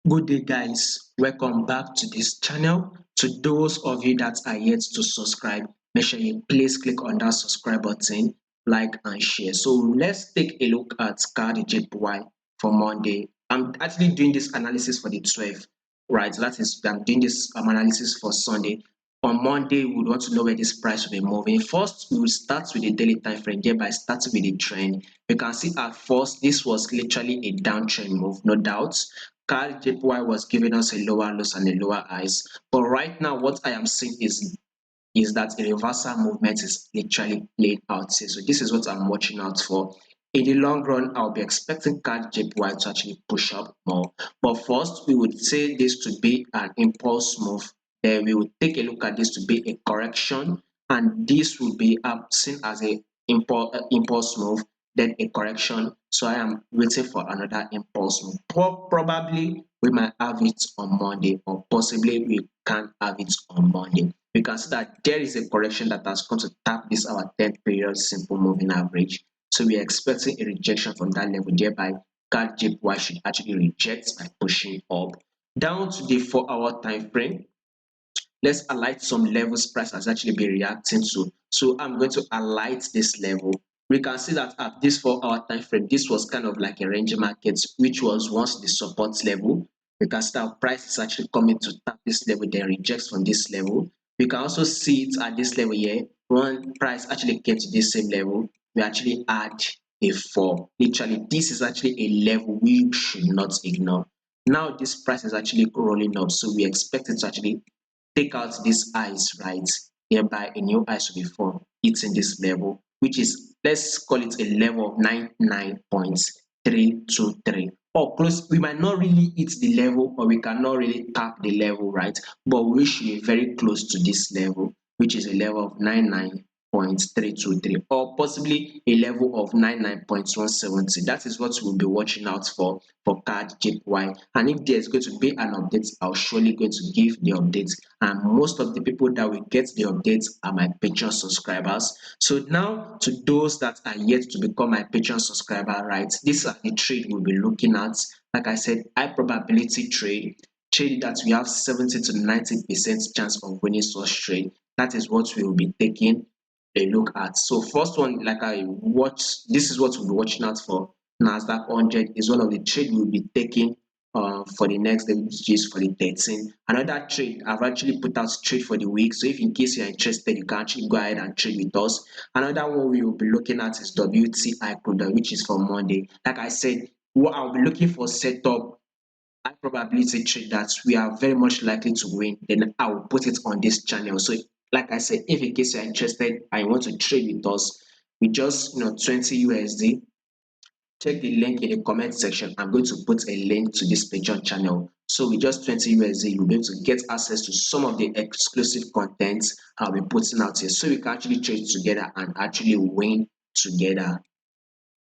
Good day, guys. Welcome back to this channel. To those of you that are yet to subscribe, make sure you please click on that subscribe button, like and share. So let's take a look at CADJPY for Monday. I'm actually doing this analysis for the 12th, right? That is, I'm doing this analysis for Sunday. On Monday, we would want to know where this price will be moving. First, we will start with the daily time frame, thereby starting with the trend. You can see at first, this was literally a downtrend move, no doubt. CAD JPY was giving us a lower lows and a lower highs. But right now, what I am seeing is that a reversal movement is literally playing out here. So this is what I'm watching out for. In the long run, I'll be expecting CAD JPY to actually push up more. But first, we would say this to be an impulse move. Then we would take a look at this to be a correction, and this will be seen as a impulse move, then a correction. So I am waiting for another impulse move. Probably we might have it on Monday, or possibly we can't have it on Monday. We can see that there is a correction that has come to tap this our 10th period simple moving average. So we are expecting a rejection from that level, thereby CAD JPY should actually reject by pushing up. Down to the 4-hour time frame, let's highlight some levels price has actually been reacting to. So I'm going to highlight this level. We can see that at this 4-hour time frame, this was kind of like a range market, which was once the support level. We can see that price is actually coming to tap this level, then rejects from this level. We can also see it at this level here. When price actually came to this same level, we actually add a fall. Literally, this is actually a level we should not ignore. Now this price is actually rolling up, so we expect it to actually take out this ice, right? Hereby a new ice will be formed hitting this level, which is, let's call it a level of 99.323. Or close, we might not really hit the level, or we cannot really tap the level, right? But we should be very close to this level, which is a level of 99.323, or possibly a level of 99.170. That is what we'll be watching out for CAD JPY. And if there's going to be an update, I'll surely going to give the updates. And most of the people that will get the updates are my Patreon subscribers. So now, to those that are yet to become my Patreon subscriber, right? These are the trade we'll be looking at. Like I said, high probability trade that we have 70 to 90% chance of winning such trade. That is what we will be taking a look at. So first one, like I watch, this is what we'll be watching out for. Nasdaq 100 is one of the trade we'll be taking for the next day, which is for the 13. Another trade, I've actually put out trade for the week. So if in case you're interested, you can actually go ahead and trade with us. Another one we will be looking at is WTI crude, which is for Monday. Like I said, what I'll be looking for setup high probability trade that we are very much likely to win, then I will put it on this channel. So like I said, if in case you're interested and you want to trade with us with just 20 USD, check the link in the comment section. I'm going to put a link to this Patreon channel. So with just 20 USD, you'll be able to get access to some of the exclusive content I'll be putting out here. So we can actually trade together and actually win together.